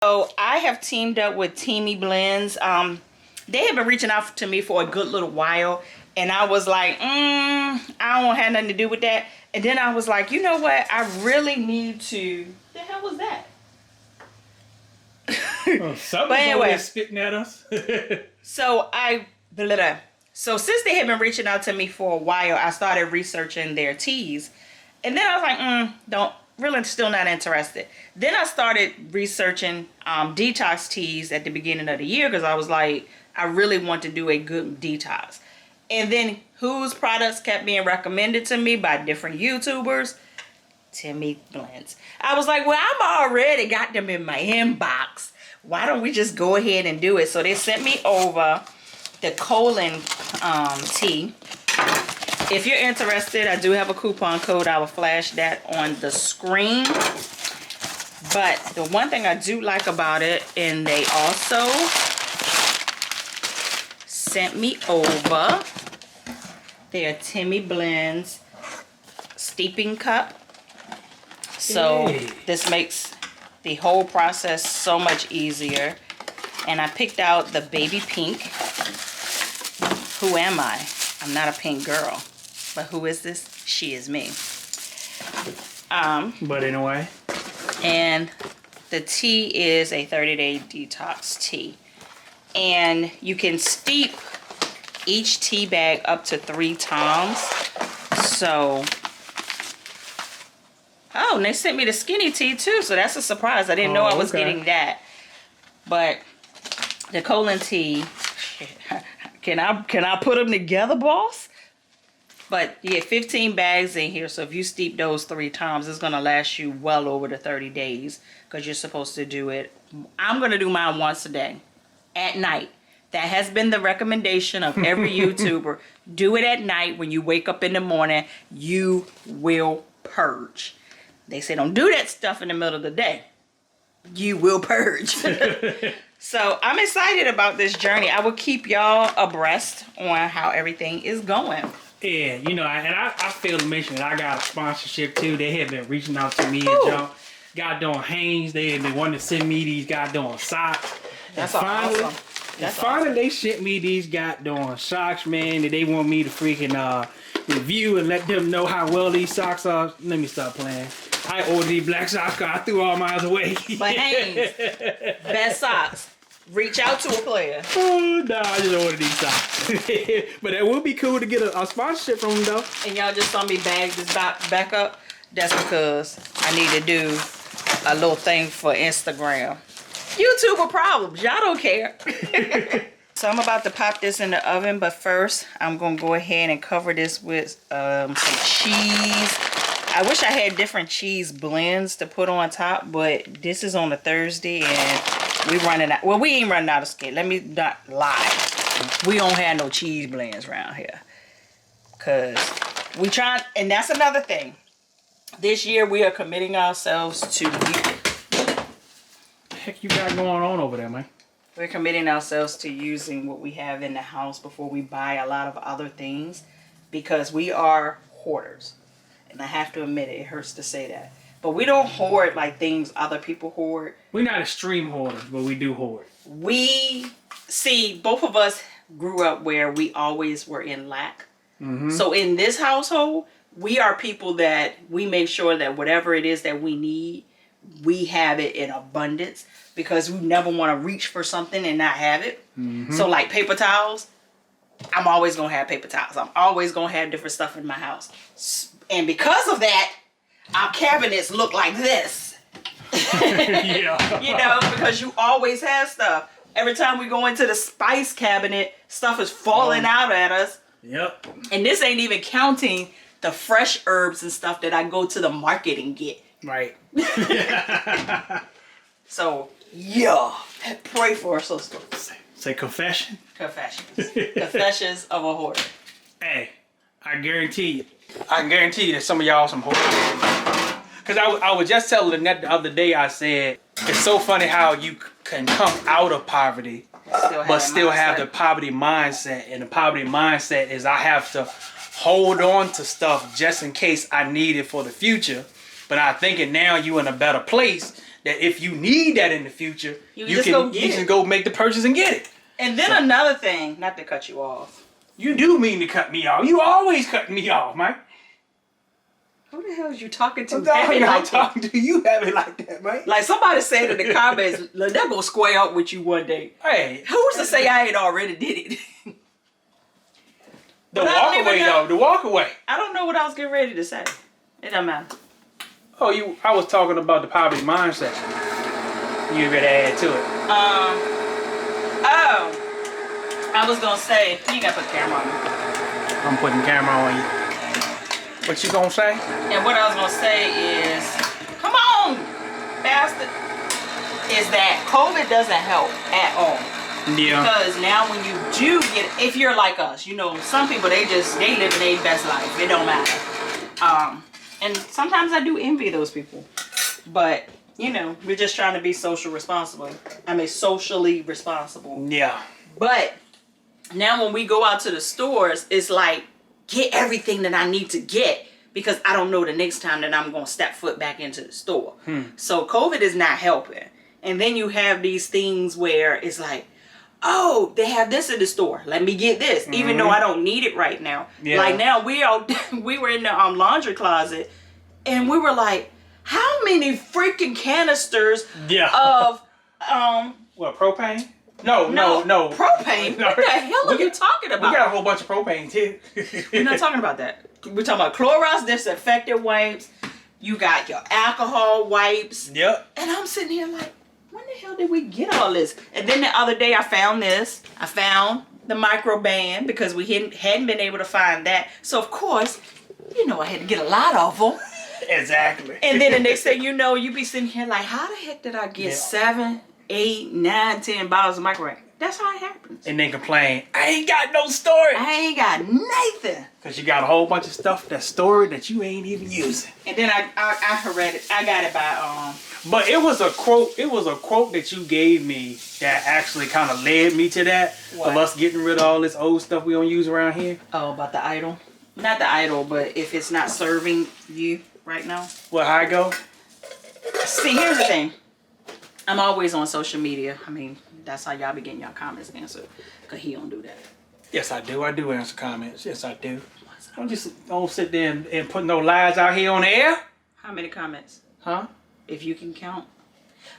So I have teamed up with Teami Blends. They have been reaching out to me for a good little while, and I was like, I don't have nothing to do with that. And then I was like, you know what? I really need to. What the hell was that? But anyway, spitting at us. So since they have been reaching out to me for a while, I started researching their teas, and then I was like, still not interested. Then I started researching detox teas at the beginning of the year because I was like, I really want to do a good detox. And then whose products kept being recommended to me by different YouTubers? Teami Blends. I was like, well, I'm already got them in my inbox. Why don't we just go ahead and do it? So they sent me over the colon tea. If you're interested, I do have a coupon code. I will flash that on the screen. But the one thing I do like about it, and they also sent me over their Teami Blends steeping cup. So this makes the whole process so much easier. And I picked out the baby pink. Who am I? I'm not a pink girl. But who is this? She is me. But anyway. And the tea is a 30-day detox tea. And you can steep each tea bag up to 3 times. So, oh, and they sent me the skinny tea too. So that's a surprise. I didn't know I was getting that. But the colon tea, can I put them together, boss? But yeah, 15 bags in here. So if you steep those 3 times, it's going to last you well over the 30 days. Because you're supposed to do it. I'm going to do mine once a day. At night. That has been the recommendation of every YouTuber. Do it at night. When you wake up in the morning, you will purge. They say don't do that stuff in the middle of the day. You will purge. So I'm excited about this journey. I will keep y'all abreast on how everything is going. Yeah, you know, and I failed to mention that I got a sponsorship too. They have been reaching out to me and John. Goddamn Hanes, they wanted to send me these goddamn socks. That's finally, awesome. Finally, they sent me these goddamn socks, man. That they want me to freaking review and let them know how well these socks are. Let me stop playing. I ordered these black socks because I threw all mine away. But Hanes, best socks. Reach out to a player. Oh, no, I just ordered these socks. But it would be cool to get a sponsorship from them, though. And y'all just saw me bag this back up. That's because I need to do a little thing for Instagram. YouTuber problems. Y'all don't care. So I'm about to pop this in the oven. But first, I'm going to go ahead and cover this with some cheese. I wish I had different cheese blends to put on top. But this is on a Thursday and we running out. Well, we ain't running out of skin. Let me not lie. We don't have no cheese blends around here. Because we trying, and that's another thing. This year we are committing ourselves to. The heck you got going on over there, man? We're committing ourselves to using what we have in the house before we buy a lot of other things. Because we are hoarders. And I have to admit it hurts to say that. But we don't hoard like things other people hoard. We're not extreme hoarders, but we do hoard. We see, both of us grew up where we always were in lack. Mm-hmm. So in this household, we are people that we make sure that whatever it is that we need, we have it in abundance. Because we never want to reach for something and not have it. Mm-hmm. So like paper towels, I'm always going to have paper towels. I'm always going to have different stuff in my house. And because of that, our cabinets look like this. Yeah. You know, because you always have stuff. Every time we go into the spice cabinet, stuff is falling out at us. Yep. And this ain't even counting the fresh herbs and stuff that I go to the market and get. Right. So, yeah. Pray for us, sister. Say confession. Confessions. Confessions of a hoarder. Hey, I guarantee you that some of y'all some hoarders. Because I was just telling Lynette the other day, I said, it's so funny how you can come out of poverty, but still have the poverty mindset. And the poverty mindset is I have to hold on to stuff just in case I need it for the future. But I think now you in a better place that if you need that in the future, you can go make the purchase and get it. And then another thing, not to cut you off. You do mean to cut me off. You always cut me off, Mike. Who the hell is you talking to? I'm talking to you. Have it like that, Mike. Like somebody said in the comments, they're gonna square up with you one day. Hey, who's to say I ain't already did it? The walk away though. The walk away. I don't know what I was getting ready to say. It doesn't matter. Oh, I was talking about the poverty mindset. You ready to add to it? I was gonna say, you gotta put the camera on me. I'm putting the camera on you. What you gonna say? And what I was gonna say is, come on, bastard, is that COVID doesn't help at all. Yeah. Because now when you do get, if you're like us, you know, some people, they live their best life. It don't matter. And sometimes I do envy those people. But, you know, we're just trying to be socially responsible. Yeah. But now when we go out to the stores, it's like, get everything that I need to get because I don't know the next time that I'm going to step foot back into the store. So COVID is not helping. And then you have these things where it's like, oh, they have this in the store. Let me get this, even though I don't need it right now. Yeah. Like now we were in the laundry closet and we were like, how many freaking canisters of what, propane? No. Propane? What the hell are you talking about? We got a whole bunch of propane too. We're not talking about that. We're talking about Clorox disinfectant wipes. You got your alcohol wipes. Yep. And I'm sitting here like, when the hell did we get all this? And then the other day I found this. I found the microband because we hadn't been able to find that. So of course, you know I had to get a lot of them. Exactly. And then the next thing you know, you be sitting here like, how the heck did I get 7, 8, 9, 10 bottles of microwave? That's how it happens. And then complain, I ain't got no storage. I ain't got nothing. Because you got a whole bunch of stuff that's stored that you ain't even using. And then I read it. I got it by But it was a quote that you gave me that actually kind of led me to that. What? Of us getting rid of all this old stuff we don't use around here. Oh, about the idol? Not the idol, but if it's not serving you right now. Well, how I go? See, here's the thing. I'm always on social media. I mean, that's how y'all be getting y'all comments answered. Because he don't do that. Yes, I do. I do answer comments. Yes, I do. Don't sit there and put no lies out here on the air. How many comments? Huh? If you can count.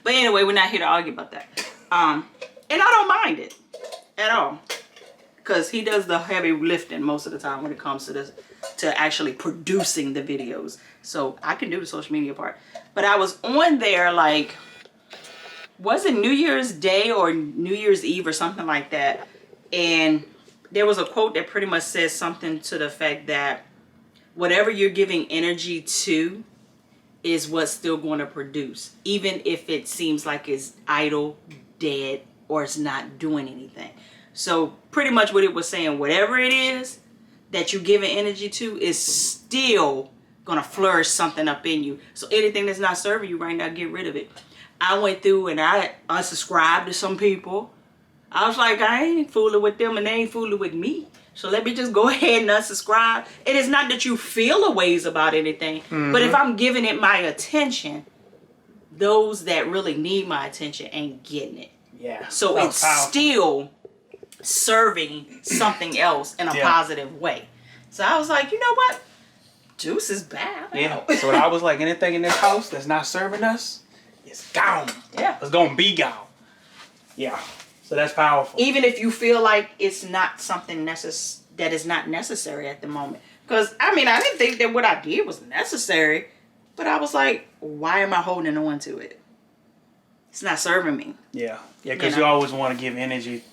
But anyway, we're not here to argue about that. And I don't mind it at all. Because he does the heavy lifting most of the time when it comes to this, to actually producing the videos. So I can do the social media part. But I was on there like, was it New Year's Day or New Year's Eve or something like that? And there was a quote that pretty much says something to the fact that whatever you're giving energy to is what's still going to produce. Even if it seems like it's idle, dead, or it's not doing anything. So pretty much what it was saying, whatever it is that you're giving energy to is still going to flourish something up in you. So anything that's not serving you right now, get rid of it. I went through and I unsubscribed to some people. I was like, I ain't fooling with them and they ain't fooling with me. So let me just go ahead and unsubscribe. It is not that you feel a ways about anything, but if I'm giving it my attention, those that really need my attention ain't getting it. Yeah. So it's still serving something else in a positive way. So I was like, you know what? Juice is bad. Yeah. So I was like, anything in this house that's not serving us, it's gone. Yeah. It's gonna be gone. Yeah. So that's powerful. Even if you feel like it's not something that is not necessary at the moment. Because, I mean, I didn't think that what I did was necessary. But I was like, why am I holding on to it? It's not serving me. Yeah. Yeah, because you always want to give energy.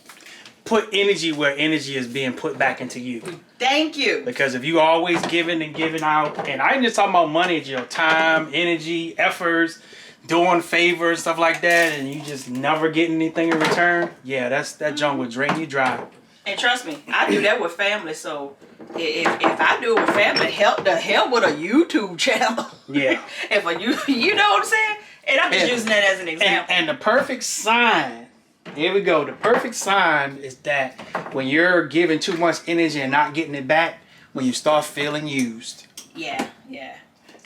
Put energy where energy is being put back into you. Thank you. Because if you always giving and giving out, and I ain't just talking about money, it's your time, energy, efforts, doing favors, stuff like that, and you just never get anything in return, yeah, that junk will drain you dry. And trust me, I do that with family, so if I do it with family, the hell with a YouTube channel. Yeah. You know what I'm saying? And I'm just using that as an example. And the perfect sign, here we go, the perfect sign is that when you're giving too much energy and not getting it back, when you start feeling used. Yeah, yeah.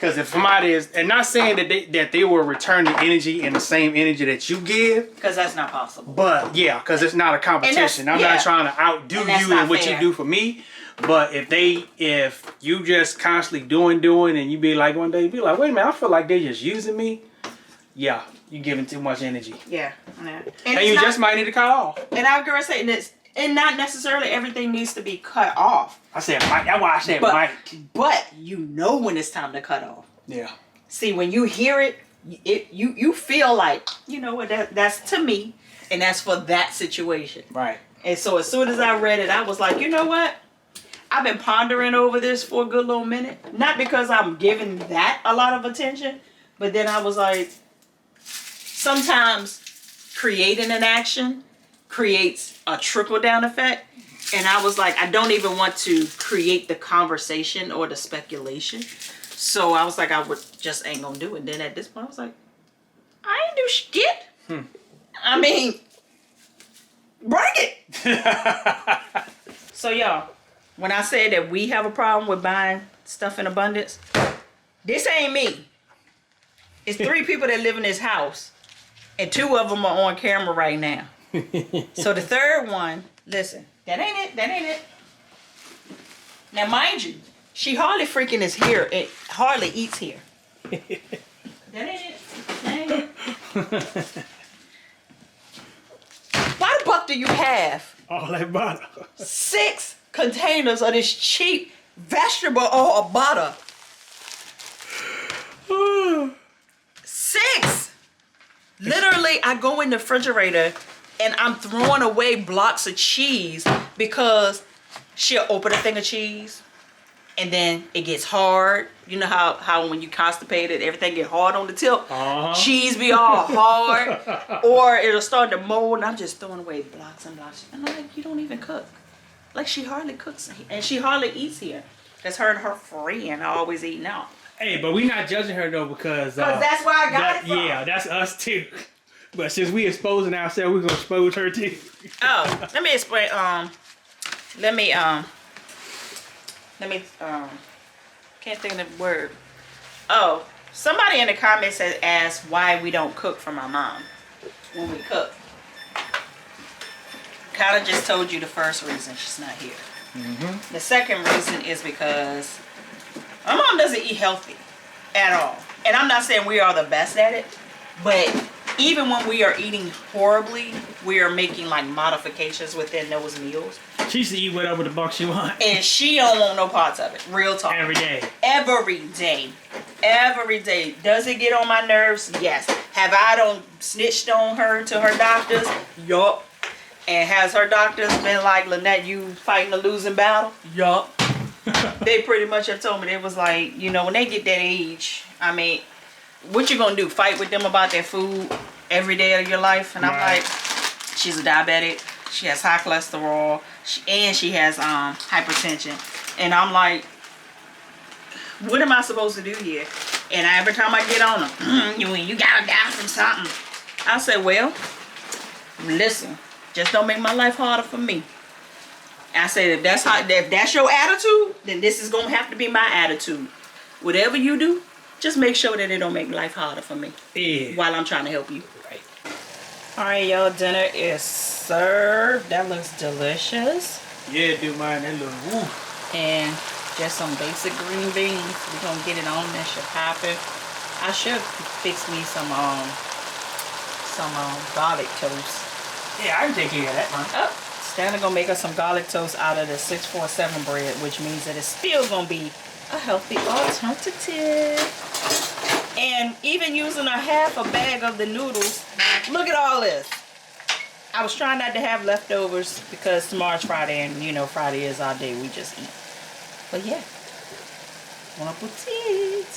Because if somebody is, and not saying that they will return the energy and the same energy that you give, because that's not possible. but yeah, because it's not a competition. I'm not trying to outdo you in what you do for me. But if you just constantly doing, and you be like one day, you be like, wait a minute, I feel like they just using me. Yeah, you giving too much energy. Yeah. And you just might need to cut off. And I was gonna say this, and not necessarily everything needs to be cut off. I said might. That's why I said might. But you know when it's time to cut off. Yeah. See, when you hear it, you feel like, you know what, that's to me, and that's for that situation. Right. And so as soon as I read it, I was like, you know what? I've been pondering over this for a good little minute. Not because I'm giving that a lot of attention, but then I was like, sometimes creating an action creates a trickle-down effect. And I was like, I don't even want to create the conversation or the speculation. So I was like, I just ain't gonna do it. Then at this point, I was like, I ain't do shit. I mean, bring it. So y'all, when I say that we have a problem with buying stuff in abundance, this ain't me. It's 3 people that live in this house, and 2 of them are on camera right now. So the third one, listen, that ain't it. That ain't it. Now, mind you, she hardly freaking is here. It hardly eats here. That ain't it. That ain't it. Why the fuck do you have All that butter. 6 containers of this cheap vegetable oil butter? 6. Literally, I go in the refrigerator and I'm throwing away blocks of cheese because she'll open a thing of cheese and then it gets hard. You know how when you constipate it, everything get hard on the tip. Cheese be all hard, or it'll start to mold. And I'm just throwing away blocks and blocks. And I'm like, you don't even cook. Like, she hardly cooks, and she hardly eats here. That's her and her friend always eating out. Hey, but we not judging her though because that's where I got it from. Yeah, that's us too. But since we exposing ourselves, we're gonna expose her too. Oh, let me explain. Let me can't think of the word. Oh, somebody in the comments has asked why we don't cook for my mom when we cook. Kind of just told you the first reason she's not here. The second reason is because my mom doesn't eat healthy at all. And I'm not saying we are the best at it, but even when we are eating horribly, we are making like modifications within those meals. She used to eat whatever the fuck she want. And she don't want no parts of it. Real talk. Every day. Every day. Every day. Does it get on my nerves? Yes. Have I done snitched on her to her doctors? Yup. And has her doctors been like, Lynette, you fighting a losing battle? Yup. They pretty much have told me, they was like, you know, when they get that age, I mean, what you gonna do? Fight with them about their food every day of your life? And I'm like, she's a diabetic. She has high cholesterol. She has hypertension. And I'm like, what am I supposed to do here? And every time I get on them, you gotta die from something. I said, well, listen, just don't make my life harder for me. I said, if that's your attitude, then this is gonna have to be my attitude. Whatever you do, just make sure that it don't make life harder for me. Yeah. While I'm trying to help you. Right. All right, y'all, dinner is served. That looks delicious. Yeah, do mine. That look woo. And just some basic green beans. We're gonna get it on and should happen. I should fix me some garlic toast. Yeah, I can take care of that one. Oh, Stanley gonna make us some garlic toast out of the 647 bread, which means that it's still gonna be a healthy alternative. And even using a half a bag of the noodles, look at all this. I was trying not to have leftovers because tomorrow's Friday, and you know Friday is our day we just eat. But yeah, bon appetit.